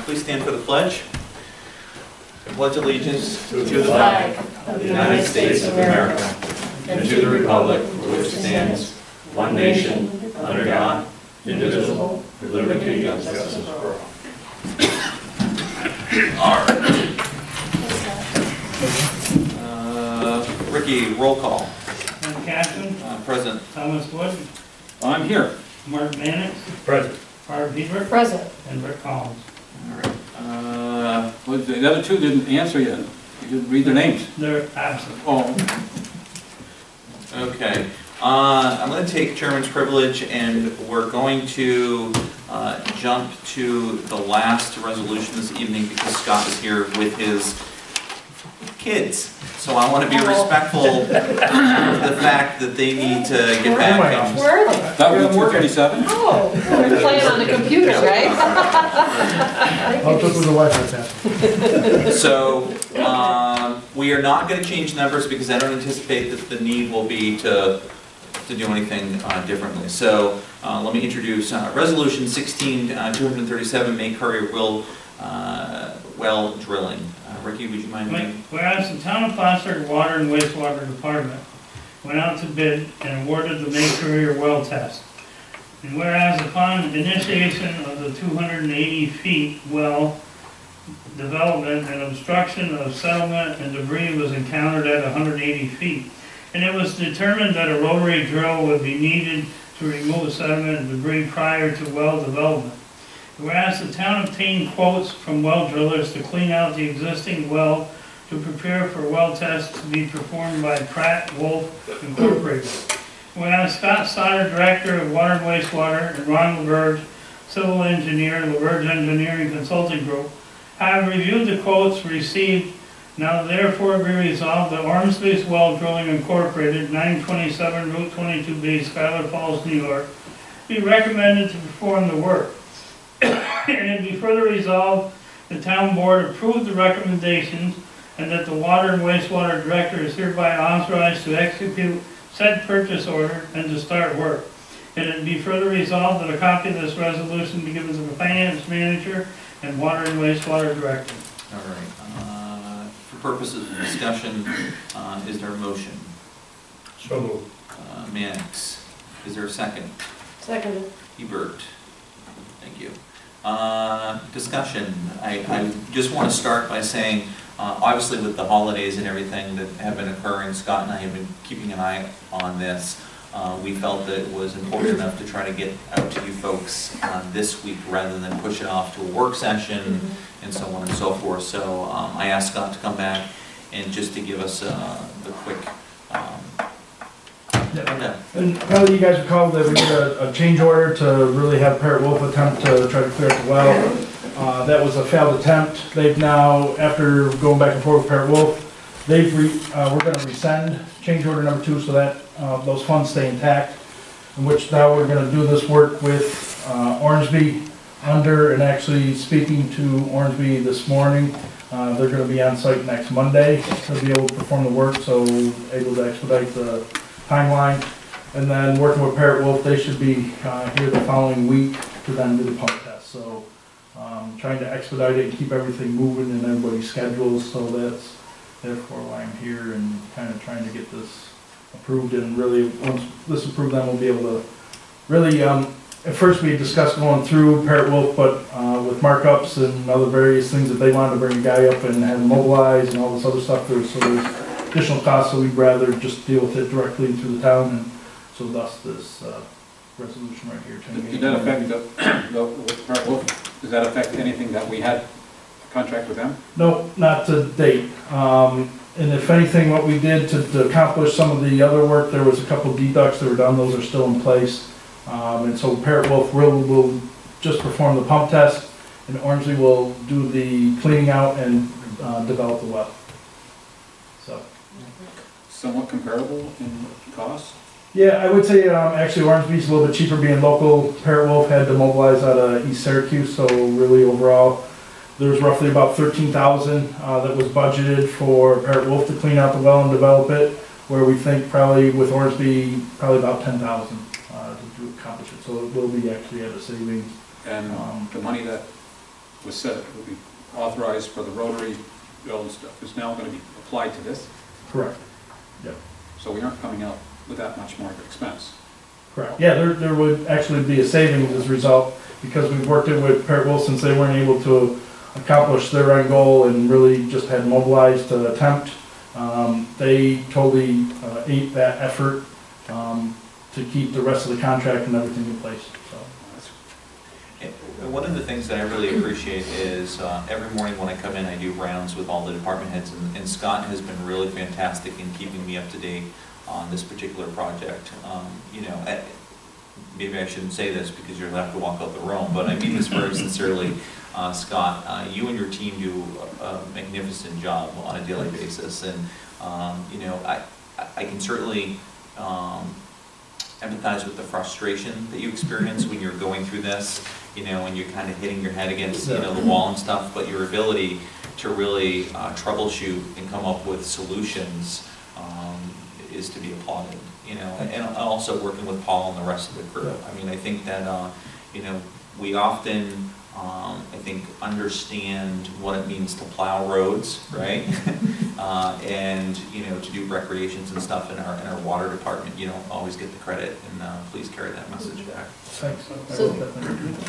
Please stand for the pledge. I pledge allegiance to the flag of the United States of America and to the republic for which it stands, one nation, under God, indivisible, with liberty and justice for all. All right. Ricky, roll call. Ken Catherine, Present. Thomas Wood, I'm here. Mark Mannix, Present. Barb Hebert, Present. and Rick Collins. All right. Well, the other two didn't answer yet. You didn't read their names. They're absent. Oh. Okay. I'm going to take chairman's privilege, and we're going to jump to the last resolution this evening because Scott is here with his kids. So I want to be respectful of the fact that they need to get back and... Where are they? That would be 237? Oh, they're playing on the computer, right? I'll just with the Wi-Fi password. So we are not going to change numbers because I don't anticipate that the need will be to do anything differently. So let me introduce Resolution 16-237, May Courier well drilling. Ricky, would you mind? Whereas the town of Plattsburgh Water and Wastewater Department went out to bid and awarded the May Courier well test. And whereas upon initiation of the 280 feet well development, an obstruction of settlement and debris was encountered at 180 feet. And it was determined that a rotary drill would be needed to remove sediment and debris prior to well development. Whereas the town obtained quotes from well drillers to clean out the existing well to prepare for well tests to be performed by Pratt Wolf Incorporated. Whereas Scott Stoddard, Director of Water and Wastewater, and Ron LaBerge, Civil Engineer, LaBerge Engineering Consulting Group, have reviewed the quotes received. Now therefore be resolved that Ormsby's Well Drilling Incorporated, 927 Route 22B, Schuyler Falls, New York, be recommended to perform the work. And it be further resolved, the town board approved the recommendations and that the Water and Wastewater Director is hereby authorized to execute said purchase order and to start work. And it be further resolved that a copy of this resolution be given to the Finance Manager and Water and Wastewater Director. All right. For purposes of discussion, is there a motion? So moved. Mannix. Is there a second? Second. Hebert. Thank you. Discussion. I just want to start by saying, obviously with the holidays and everything that have been occurring, Scott and I have been keeping an eye on this. We felt that it was important enough to try to get out to you folks this week rather than push it off to a work session and so on and so forth. So I asked Scott to come back and just to give us the quick rundown. And probably you guys recall that we did a change order to really have Parrot Wolf attempt to try to clear up the well. That was a failed attempt. They've now, after going back and forth with Parrot Wolf, we're going to resend change order number 2 so that those funds stay intact. In which now we're going to do this work with Ormsby under, and actually speaking to Ormsby this morning. They're going to be on site next Monday to be able to perform the work, so able to expedite the timeline. And then working with Parrot Wolf, they should be here the following week to then do the pump test. So trying to expedite it and keep everything moving in everybody's schedules. So that's therefore why I'm here and kind of trying to get this approved. And really, once this is approved, then we'll be able to really, at first we discussed going through Parrot Wolf, but with markups and other various things that they wanted to bring a guy up and have him mobilized and all this other stuff, there's additional costs, so we'd rather just deal with it directly through the town, and so thus this resolution right here. Did that affect does that affect anything that we had a contract with them? No, not to date. And if anything, what we did to accomplish some of the other work, there was a couple deducts that were done, those are still in place. And so Parrot Wolf will just perform the pump test, and Ormsby will do the cleaning out and develop the well. So. Somewhat comparable in cost? Yeah, I would say actually Ormsby's a little bit cheaper being local. Parrot Wolf had to mobilize out of East Syracuse, so really overall there's roughly about $13,000 that was budgeted for Parrot Wolf to clean out the well and develop it, where we think probably with Ormsby probably about $10,000 to accomplish it. So it will be actually at a savings. And the money that was set, would be authorized for the rotary bill and stuff, is now going to be applied to this? Correct. Yep. So we aren't coming out with that much more of an expense. Correct. Yeah, there would actually be a savings as a result, because we've worked it with Parrott Wolf since they weren't able to accomplish their end goal and really just had mobilized to attempt. They totally ate that effort to keep the rest of the contract and everything in place, so. And one of the things that I really appreciate is every morning when I come in, I do rounds with all the department heads, and Scott has been really fantastic in keeping me up to date on this particular project. You know, maybe I shouldn't say this because you'll have to walk out the room, but I mean this very sincerely. Scott, you and your team do a magnificent job on a daily basis, and you know, I can certainly empathize with the frustration that you experience when you're going through this, you know, and you're kind of hitting your head against, you know, the wall and stuff, but your ability to really troubleshoot and come up with solutions is to be applauded, you know, and also working with Paul and the rest of the crew. I mean, I think that, you know, we often, I think, understand what it means to plow roads, right? And, you know, to do recreations and stuff in our water department, you don't always get the credit, and please carry that message back. Thanks. So-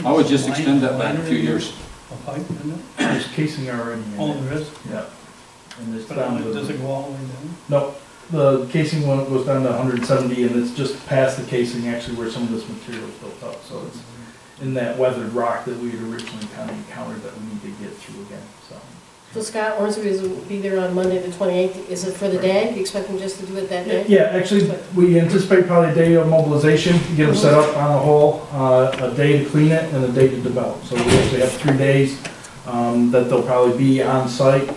I would just extend that back a few years. A pipe, isn't it? There's casing already in Oh, it. there is? Yeah. And it's But down does to, it go all the way down? no, the casing one goes down to 170, and it's just past the casing actually where some of this material is built up, so it's in that weathered rock that we had originally kind of encountered that we need to get through again, so. So Scott Ormsby will be there on Monday, the 28th. Is it for the day? You expect him just to do it that day? Yeah, actually, we anticipate probably a day of mobilization, to get them set up on the hole, a day to clean it, and a day to develop. So we actually have 3 days that they'll probably be on site.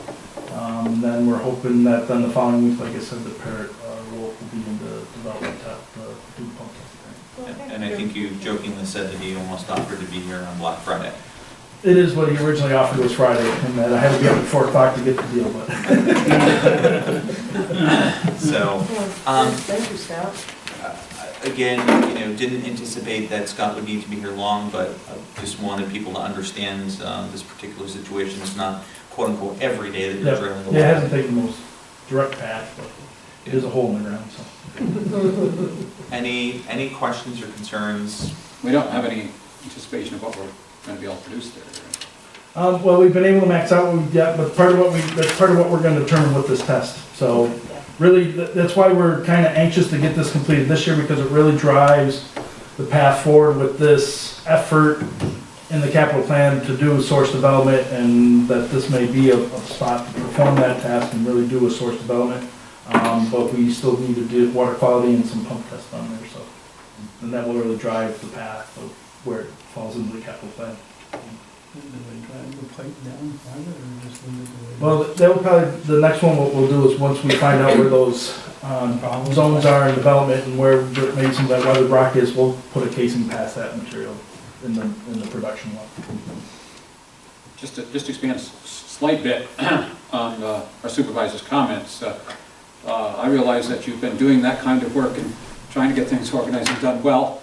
Then we're hoping that then the following week, like I said, the Parrott Wolf will be in the development to do pump testing. And I think you jokingly said that he almost offered to be here on Black Friday. It is what he originally offered was Friday, and that I had to be up at 4 o'clock to get the deal, but. So, Thank you, Scott. again, you know, didn't anticipate that Scott would need to be here long, but just wanted people to understand this particular situation. It's not quote unquote every day that you're drilling a Yeah, it well. hasn't taken the most direct path, but it is a hole in the ground, so. Any questions or concerns? We don't have any anticipation of what we're going to be able to produce there. Right? Well, we've been able to max out what we've got, but that's part of what we're gonna determine with this test. So really, that's why we're kind of anxious to get this completed this year, because it really drives the path forward with this effort in the capital plan to do source development, and that this may be a spot to perform that task and really do a source development. But we still need to do water quality and some pump tests on there, so. And that will really drive the path of where it falls into the capital plan. Do they drive the pipe down farther or just leave it the way? Well, that will probably, the next one what we'll do is, once we find out where those zones are in development and where maybe some of that weathered rock is, we'll put a casing past that material in the production well. Just to expand a slight bit on our supervisor's comments, I realize that you've been doing that kind of work and trying to get things organized and done well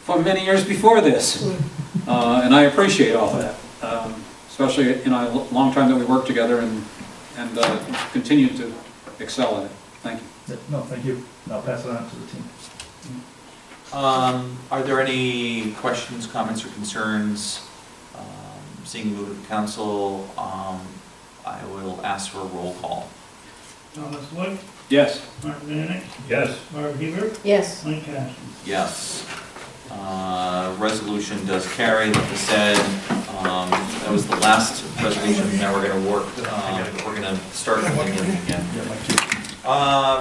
for many years before this. And I appreciate all that, especially in a long time that we worked together and continue to excel at it. Thank you. No, thank you. I'll pass it on to the team. Are there any questions, comments, or concerns? Seeing move to the council, I will ask for a roll call. Thomas Wood, Yes. Mark Vanek, Yes. Barb Heber, Yes. Mike Cashin. Yes. Resolution does carry, like I said, that was the last resolution. Now we're gonna work, we're gonna start from the beginning again.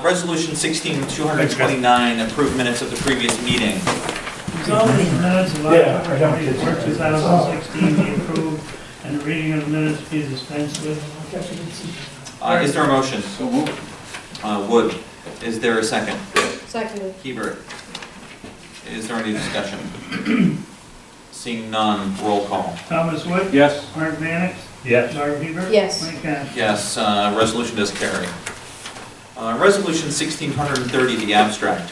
Resolution 16-229, approved minutes of the previous meeting. Resolve these minutes of Yeah, I got October my kids. 24, 2016 be approved and the reading of the minutes be dispensed with. Is there a motion? So moved. Wood, is there a second? Seconded. Hebert, is there any discussion? Seeing none, roll call. Thomas Wood, Yes. Mark Vanek, Yes. Barb Heber. Yes. Mike Cashin. Yes, resolution does carry. Resolution 1630, the abstract.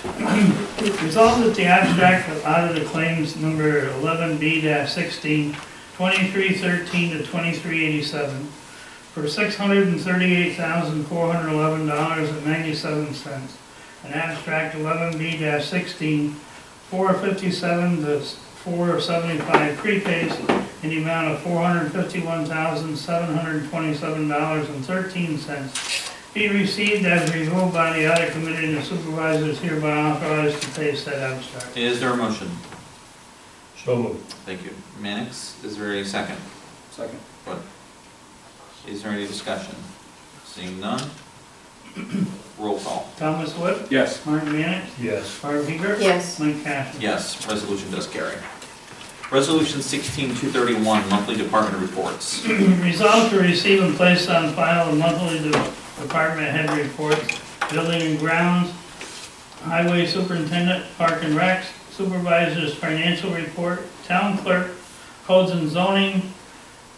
Resolved that the abstract out of the claims number 11B-16 2313 to 2387 for $638,411.97. And abstract 11B-16, 457 to 475 prepays in the amount of $451,727.13 be received as reviewed by the audit committee, and the supervisors hereby authorized to pay said abstract. Is there a motion? So moved. Thank you. Mannix, is there a second? Second. Is there any discussion? Seeing none? Roll call. Thomas Wood, Yes. Martin Mannix, Yes. Barb Hebert, Yes. Mike Kastner. Yes, resolution does carry. Resolution 16231, monthly department reports. Resolved to receive and place on file the monthly department head reports, building and grounds, highway superintendent, park and recs, supervisor's financial report, town clerk, codes and zoning,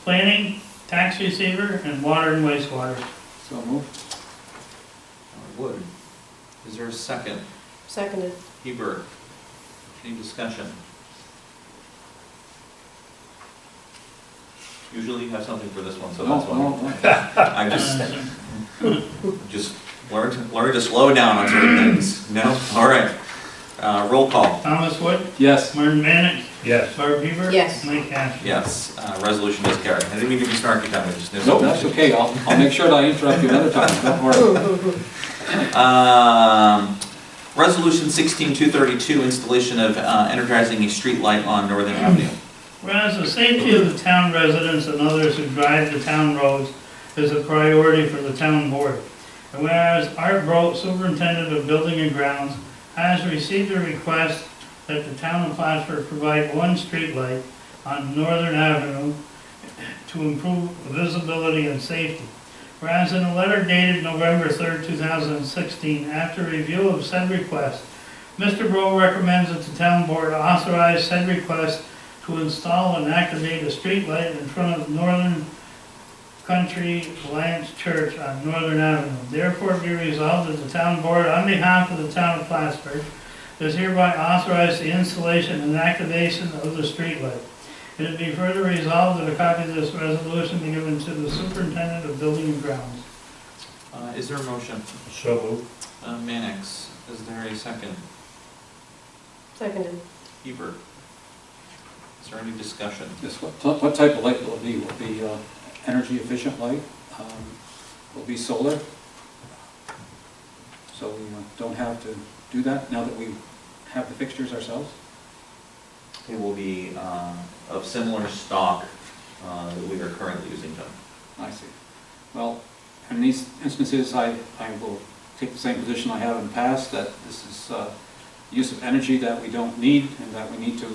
planning, tax receiver, and water and wastewater. So moved. Wood. Is there a second? Seconded. Hebert. Any discussion? Usually you have something for this one, so that's why. No. I just learn to slow down on certain things. No? All right. Roll call. Thomas Wood, Yes. Martin Mannix, Yes. Barb Hebert. Yes. Mike Kastner. Yes, resolution does carry. I didn't mean to be snarky, Tom, I just knew. Nope, that's okay. I'll make sure that I interrupt you another time. Don't worry. Resolution 16232, installation of energizing a street light on Northern Avenue. Whereas the safety of the town residents and others who drive the town roads is a priority for the town board. And whereas Art Brote, superintendent of building and grounds, has received a request that the town of Plattsburgh provide one street light on Northern Avenue to improve visibility and safety. Whereas in a letter dated November 3rd, 2016, after review of said request, Mr. Brote recommends that the town board authorize said request to install and activate a street light in front of Northern Country Alliance Church on Northern Avenue. Therefore be resolved that the town board, on behalf of the town of Plattsburgh, does hereby authorize the installation and activation of the street light. It is be further resolved that a copy of this resolution be given to the superintendent of building and grounds. Is there a motion? So moved. Mannix, is there a second? Seconded. Hebert. Is there any discussion? Yes, what type of light will it be? Will it be energy efficient light? Will it be solar? So we don't have to do that now that we have the fixtures ourselves? It will be of similar stock that we are currently using, John. I see. Well, in these instances, I will take the same position I have in the past, that this is use of energy that we don't need, and that we need to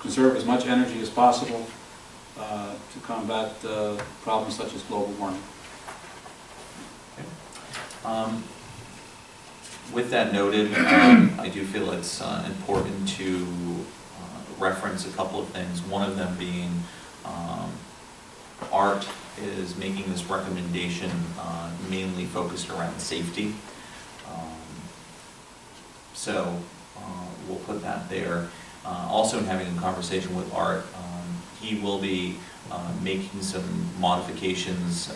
conserve as much energy as possible to combat problems such as global warming. With that noted, I do feel it's important to reference a couple of things. One of them being Art is making this recommendation mainly focused around safety. So we'll put that there. Also, in having a conversation with Art, he will be making some modifications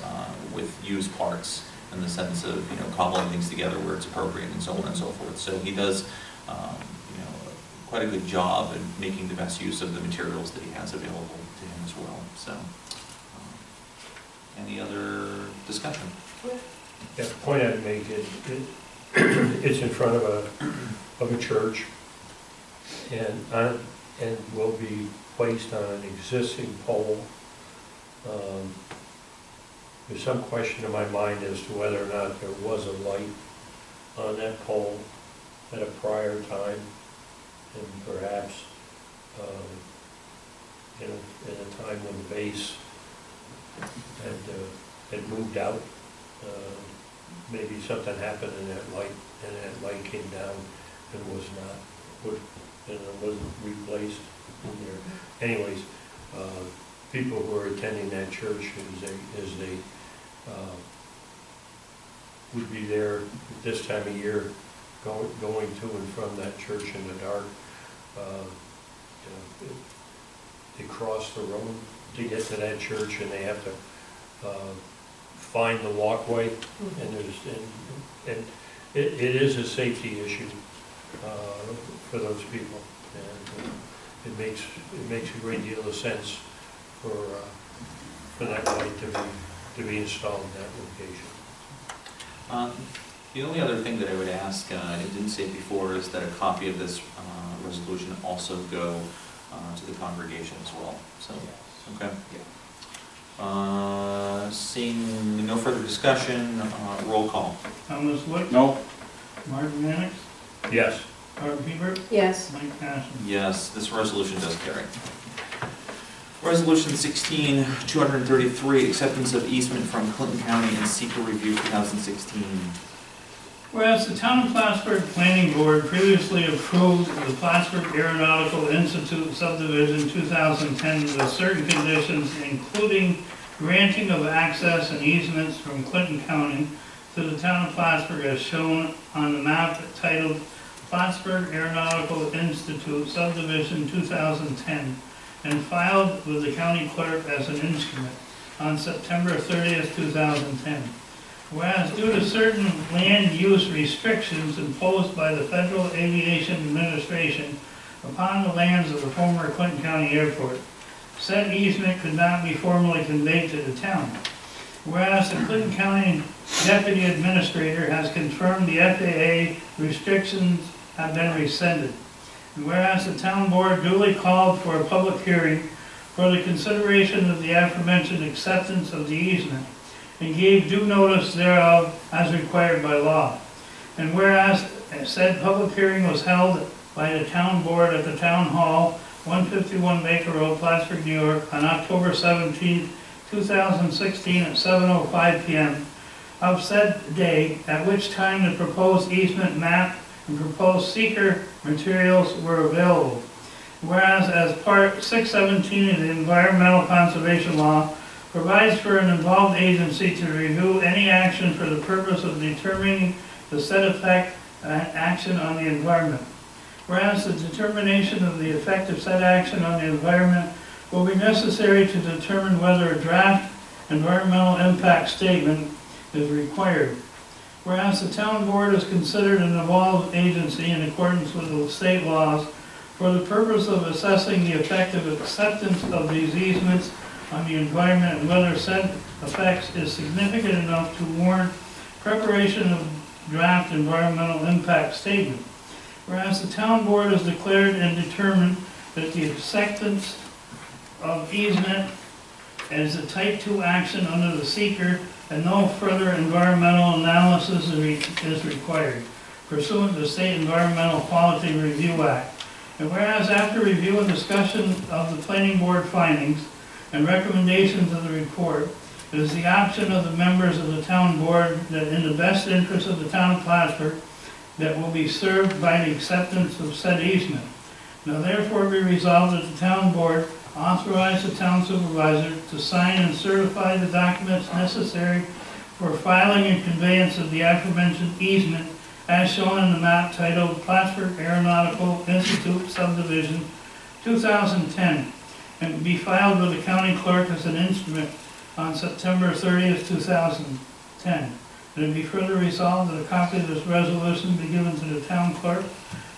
with used parts in the sense of, cobbling things together where it's appropriate and so on and so forth. So he does, quite a good job in making the best use of the materials that he has available to him as well. So, any other discussion? Yeah, the point I'd make is, it's in front of a church, and will be placed on an existing pole. There's some question in my mind as to whether or not there was a light on that pole at a prior time, and perhaps in a time when the base had moved out, maybe something happened in that light, and that light came down and was not put, and it wasn't replaced in there. Anyways, people who are attending that church as they would be there at this time of year, going to and from that church in the dark. they cross the road to get to that church, and they have to find the walkway, and and it is a safety issue for those people. And it makes a great deal of sense for that light to be installed in that location. The only other thing that I would ask, I didn't say it before, is that a copy of this resolution also go to the congregation as well, so, okay. Seeing no further discussion, roll call. Thomas Wood, No? Mark Mannix, Yes. Barb Hebert, Yes. Mike Cassidy. Yes, this resolution does carry. Resolution 16-233, acceptance of easement from Clinton County and seeker review 2016. Whereas the Town of Plattsburgh Planning Board previously approved the Plattsburgh Aeronautical Institute subdivision 2010 with certain conditions, including granting of access and easements from Clinton County to the Town of Plattsburgh as shown on the map titled Plattsburgh Aeronautical Institute subdivision 2010 and filed with the county clerk as an instrument on September 30th, 2010. Whereas due to certain land use restrictions imposed by the Federal Aviation Administration upon the lands of the former Clinton County Airport, said easement could not be formally conveyed to the town. Whereas the Clinton County Deputy Administrator has confirmed the FAA restrictions have been rescinded. And whereas the town board duly called for a public hearing for the consideration of the aforementioned acceptance of the easement, and gave due notice thereof as required by law. And whereas said public hearing was held by the town board at the Town Hall, 151 Baker Road, Plattsburgh, New York, on October 17, 2016 at 7:05 p.m. of said day, at which time the proposed easement map and proposed seeker materials were available. Whereas as Part 617 of the Environmental Conservation Law provides for an involved agency to review any action for the purpose of determining the said effect action on the environment. Whereas the determination of the effect of said action on the environment will be necessary to determine whether a draft environmental impact statement is required. Whereas the town board is considered an involved agency in accordance with the state laws for the purpose of assessing the effect of acceptance of these easements on the environment and whether said effects is significant enough to warrant preparation of draft environmental impact statement. Whereas the town board has declared and determined that the acceptance of easement as a type 2 action under the seeker and no further environmental analysis is required pursuant to the State Environmental Quality Review Act. And whereas after review and discussion of the planning board findings and recommendations of the report, it is the option of the members of the town board that in the best interest of the town of Plattsburgh that will be served by the acceptance of said easement. Now therefore be resolved that the town board authorize the town supervisor to sign and certify the documents necessary for filing and conveyance of the aforementioned easement as shown in the map titled Plattsburgh Aeronautical Institute Subdivision 2010 and be filed with the county clerk as an instrument on September 30th, 2010. And it be further resolved that a copy of this resolution be given to the town clerk,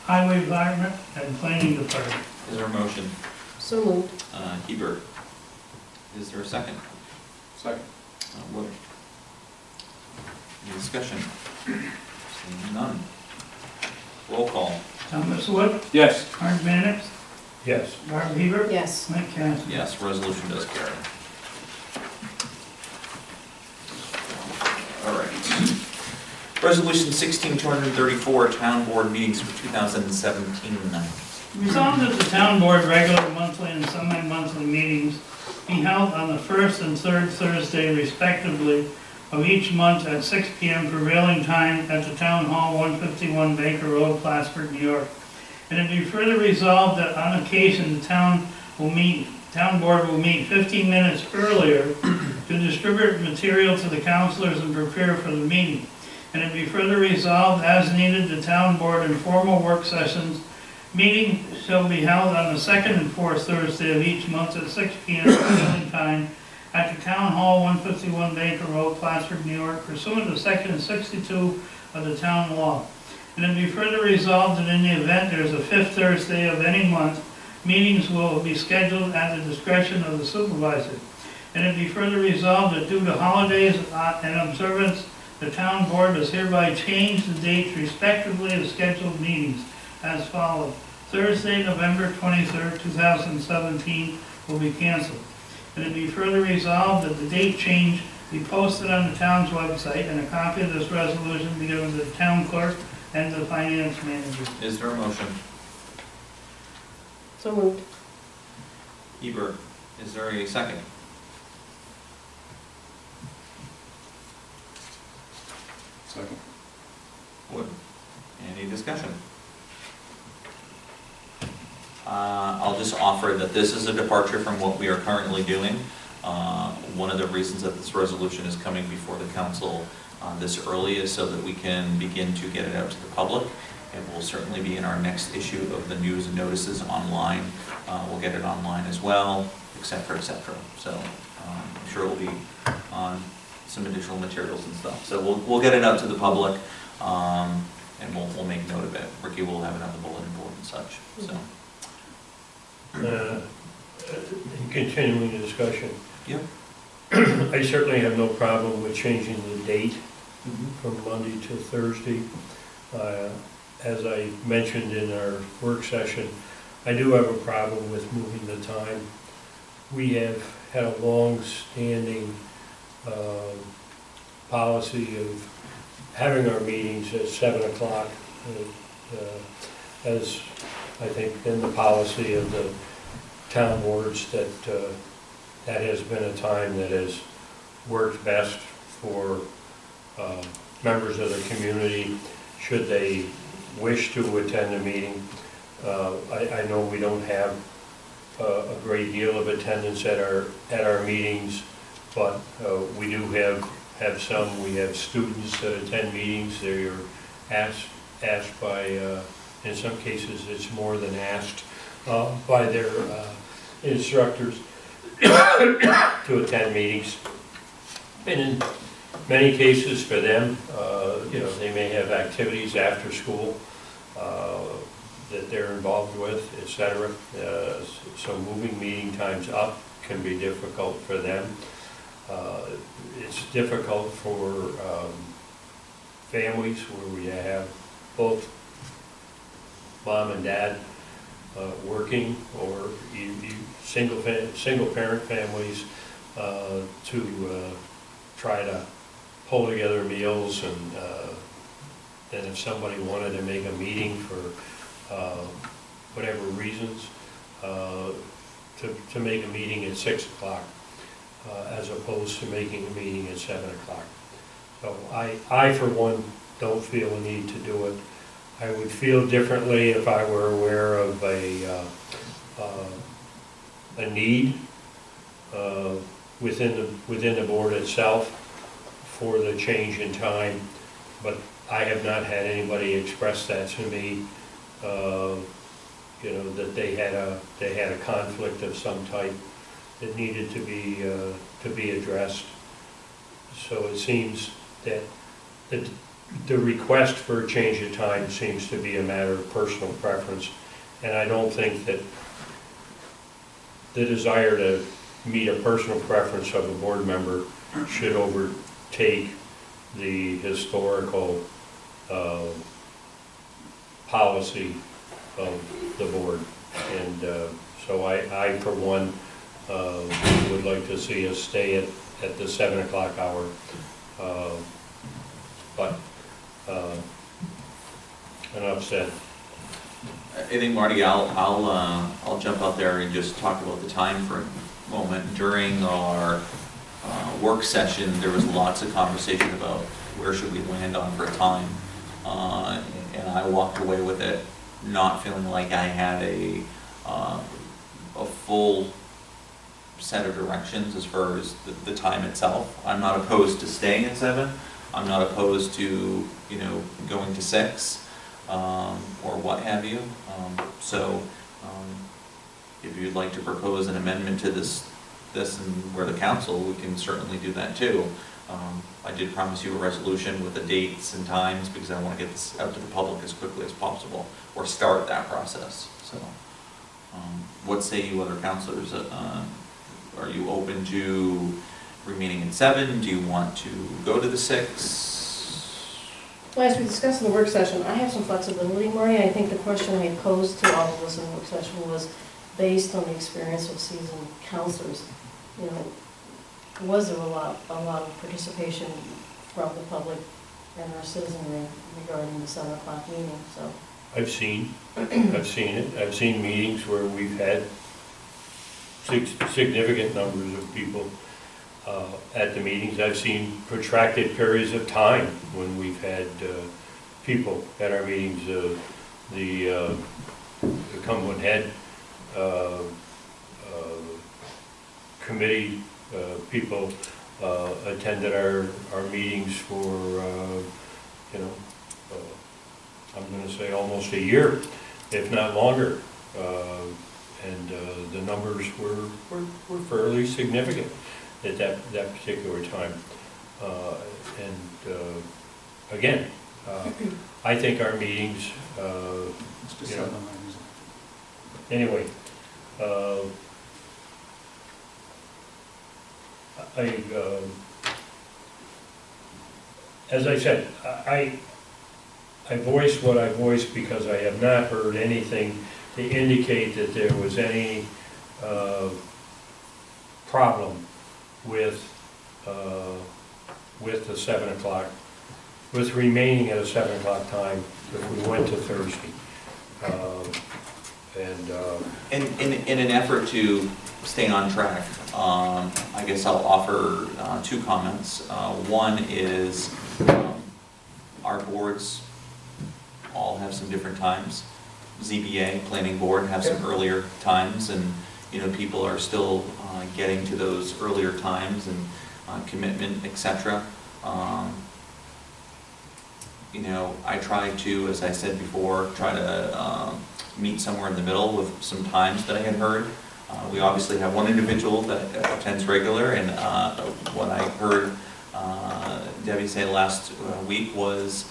highway department, and planning department. Is there a motion? So moved. Hebert. Is there a second? Second. Wood. Any discussion? Seeing none. Roll call. Thomas Wood, Yes. Mark Mannix, Yes. Barb Hebert, Yes. Mike Cassidy. Yes, resolution does carry. All right. Resolution 16-234, town board meetings for 2017. Resolved that the town board regular monthly and semi-monthly meetings be held on the first and third Thursday respectively of each month at 6 p.m. prevailing time at the Town Hall, 151 Baker Road, Plattsburgh, New York. And it be further resolved that on occasion the town board will meet 15 minutes earlier to distribute material to the councilors and prepare for the meeting. And it be further resolved as needed the town board informal work sessions Meeting shall be held on the second and fourth Thursday of each month at 6 p.m. Eastern Time at the Town Hall, 151 Baker Road, Plattsburgh, New York, pursuant to Section 62 of the town law. And it be further resolved that in the event there is a fifth Thursday of any month, meetings will be scheduled at the discretion of the supervisor. And it be further resolved that due to holidays and observance, the town board does hereby change the dates respectively of scheduled meetings as follows. Thursday, November 23rd, 2017 will be canceled. And it be further resolved that the date change be posted on the town's website, and a copy of this resolution be given to the town clerk and the finance manager. Is there a motion? So moved. Hebert, is there a second? Second. Wood, any discussion? I'll just offer that this is a departure from what we are currently doing. One of the reasons that this resolution is coming before the council this early is so that we can begin to get it out to the public. It will certainly be in our next issue of the news and notices online. We'll get it online as well, et cetera, et cetera. So I'm sure it will be on some additional materials and stuff. So we'll get it out to the public, and we'll make note of it. Ricky will have it on the bulletin board and such, so. In continuing the discussion, Yep. I certainly have no problem with changing the date from Monday to Thursday. As I mentioned in our work session, I do have a problem with moving the time. We have had a long-standing policy of having our meetings at 7 o'clock, as I think been the policy of the town boards, that that has been a time that has worked best for members of the community should they wish to attend a meeting. I know we don't have a great deal of attendance at our meetings, but we do have some. We have students that attend meetings. They're asked by, in some cases it's more than asked, by their instructors to attend meetings. And in many cases for them, they may have activities after school that they're involved with, etc. So moving meeting times up can be difficult for them. It's difficult for families where we have both mom and dad working, or single parent families to try to pull together meals, and then if somebody wanted to make a meeting for whatever reasons, to make a meeting at 6 o'clock as opposed to making a meeting at 7 o'clock. So I for one don't feel a need to do it. I would feel differently if I were aware of a need within the board itself for the change in time, but I have not had anybody express that to me, that they had a conflict of some type that needed to be addressed. So it seems that the request for a change of time seems to be a matter of personal preference, and I don't think that the desire to meet a personal preference of a board member should overtake the historical policy of the board. And so I for one, would like to see us stay at the 7 o'clock hour. But enough said. I think, Marty, I'll jump out there and just talk about the time for a moment. During our work session, there was lots of conversation about where should we land on for time, and I walked away with it not feeling like I had a full set of directions as far as the time itself. I'm not opposed to staying at 7. I'm not opposed to going to 6. or what have you. So if you'd like to propose an amendment to this and we're the council, we can certainly do that too. I did promise you a resolution with the dates and times because I want to get this out to the public as quickly as possible, or start that process. So what say you other councilors? Are you open to remaining at 7? Do you want to go to the 6? Well, as we discussed in the work session, I have some flexibility, Marty. I think the question I had posed to all of us in the work session was based on the experience of seasoned counselors. You know, was there a lot of participation from the public and our citizenry regarding the 7 o'clock meeting, so. I've seen it. I've seen meetings where we've had significant numbers of people at the meetings. I've seen protracted periods of time when we've had people at our meetings. The Cumberland Head committee people attended our meetings for, I'm going to say almost a year, if not longer. And the numbers were fairly significant at that particular time. Again, I think our meetings, anyway, as I said, I voiced what I voiced because I have not heard anything to indicate that there was any problem with the 7 o'clock, with remaining at a 7 o'clock time if we went to Thursday. In an effort to stay on track, I guess I'll offer 2 comments. One is our boards all have some different times. ZBA, Planning Board have some earlier times, and people are still getting to those earlier times and commitment, etc. I try to, as I said before, try to meet somewhere in the middle with some times that I had heard. We obviously have one individual that attends regular, and what I heard Debbie say last week was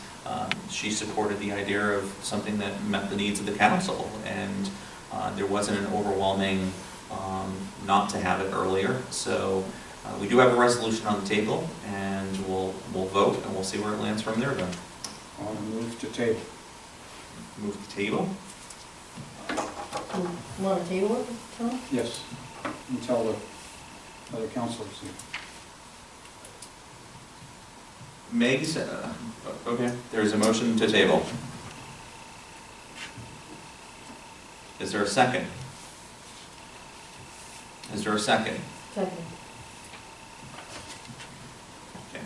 she supported the idea of something that met the needs of the council, and there wasn't an overwhelming not to have it earlier. So we do have a resolution on the table, and we'll vote, and we'll see where it lands from there then. I'll move to table. Move to table? You want to table it, Tom? Yes, until the other councilors here. Meg said, okay, there's a motion to table. Is there a second? Is there a second? Second. Okay.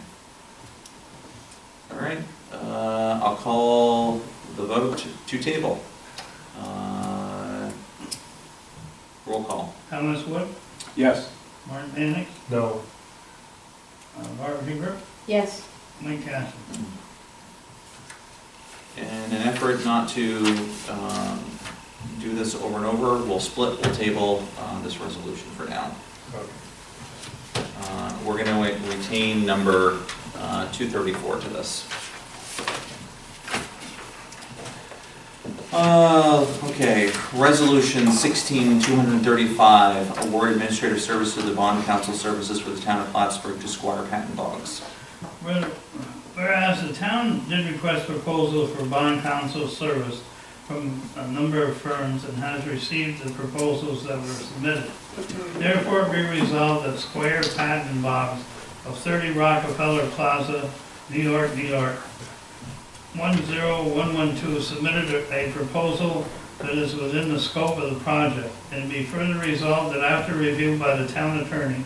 All right, I'll call the vote to table. Roll call. Thomas Wood, Yes. Martin Mannix, No, Barbara Hebert, Yes. Mike Castle. In an effort not to do this over and over, we'll table this resolution for now. We're going to retain number 234 to this. Okay, resolution 16-235, award administrative service to the bond counsel services for the town of Plattsburgh to Squire Patton Boggs. Whereas the town did request proposals for bond counsel service from a number of firms and has received the proposals that were submitted. Therefore be resolved that Squire Patton Boggs of 30 Rockefeller Plaza, New York, New York, 10112 submitted a proposal that is within the scope of the project, and be further resolved that after review by the town attorney,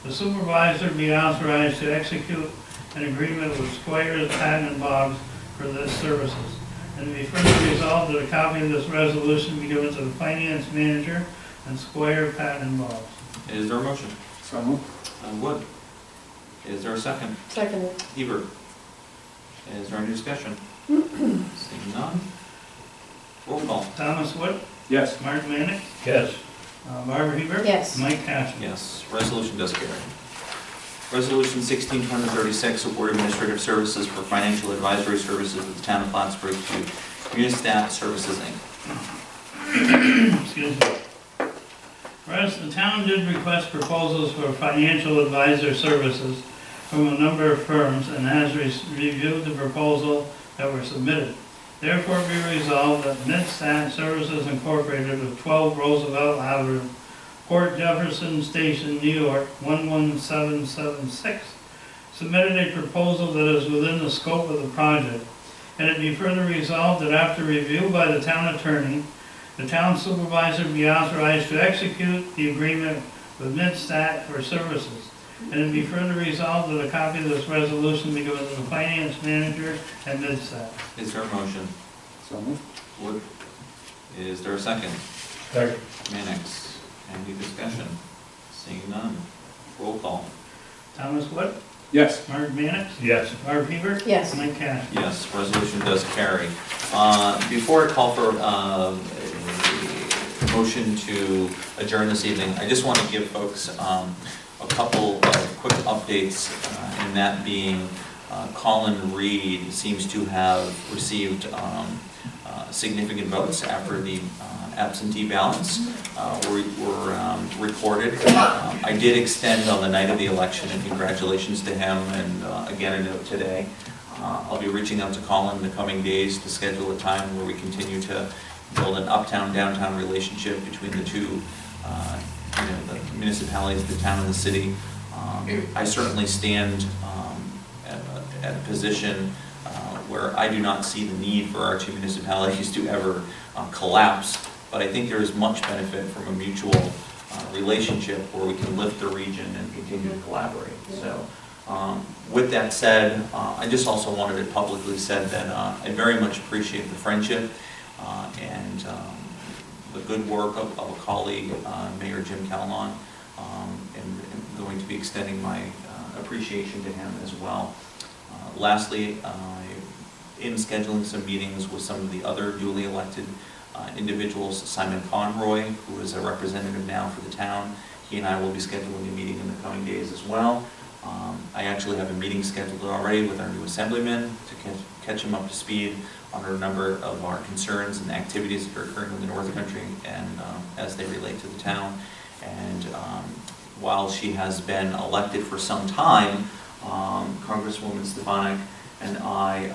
the supervisor be authorized to execute an agreement with Squire Patton Boggs for this services, and be further resolved that a copy of this resolution be given to the finance manager and Squire Patton Boggs. Is there a motion? So moved. Wood. Is there a second? Second. Hebert. Is there any discussion? Seeing none. Roll call. Thomas Wood, Yes. Mark Mannix, Yes. Barbara Hebert. Yes. Mike Kastner. Yes, resolution does carry. Resolution 16-136, award administrative services for financial advisory services with the town of Plattsburgh to Unistat Services, Inc. Excuse me. Whereas the town did request proposals for financial advisor services from a number of firms and has reviewed the proposal that were submitted. Therefore be resolved that Midstat Services Incorporated of 12 Roosevelt Avenue, Port Jefferson Station, New York, 11776, submitted a proposal that is within the scope of the project. And it be further resolved that after review by the town attorney, the town supervisor be authorized to execute the agreement with Midstat for services. And it be further resolved that a copy of this resolution be given to the finance manager and Midstat. Is there a motion? So moved. Wood. Is there a second? Second. Mannix. Any discussion? Seeing none. Roll call. Thomas Wood, Yes. Mark Mannix, Yes. Barb Hebert. Yes. Mike Kastner. Yes, resolution does carry. Before I call for a motion to adjourn this evening, I just want to give folks a couple of quick updates, and that being Colin Reed seems to have received significant votes after the absentee ballots were recorded. I did extend on the night of the election, and congratulations to him, and again a note today. I'll be reaching out to Colin in the coming days to schedule a time where we continue to build an uptown-downtown relationship between the two, the municipalities, the town and the city. I certainly stand at a position where I do not see the need for our two municipalities to ever collapse, but I think there is much benefit from a mutual relationship where we can lift the region and continue to collaborate. So, with that said, I just also wanted it publicly said that I very much appreciate the friendship and the good work of a colleague, Mayor Jim Calnon, and going to be extending my appreciation to him as well. Lastly, in scheduling some meetings with some of the other duly elected individuals, Simon Conroy, who is a representative now for the town, he and I will be scheduling a meeting in the coming days as well. I actually have a meeting scheduled already with our new assemblyman to catch him up to speed on a number of our concerns and activities that are occurring in the North Country and as they relate to the town. And while she has been elected for some time, Congresswoman Stefanik and I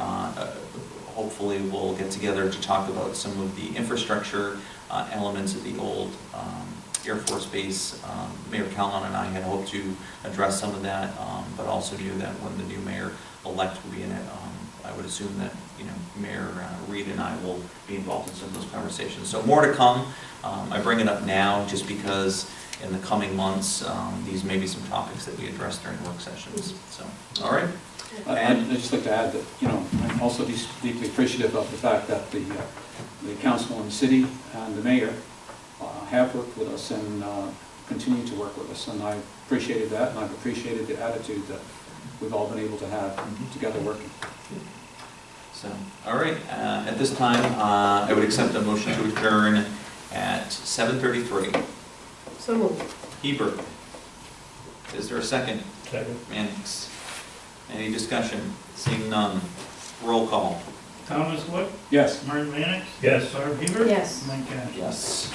hopefully will get together to talk about some of the infrastructure elements of the old Air Force Base. Mayor Calhoun and I had hoped to address some of that, but also knew that when the new mayor-elect will be in it, I would assume that Mayor Reed and I will be involved in some of those conversations. So more to come. I bring it up now just because in the coming months, these may be some topics that we address during work sessions. So, all right. I'd just like to add that, I'm also deeply appreciative of the fact that the council and the city and the mayor have worked with us and continue to work with us. And I appreciated that, and I've appreciated the attitude that we've all been able to have together working. So, all right. At this time, I would accept a motion to adjourn at 7:33. So moved. Hebert. Is there a second? Second. Mannix. Any discussion? Seeing none. Roll call. Thomas Wood, Yes. Mark Mannix, Yes. Barb Hebert. Yes. Mike Kastner. Yes.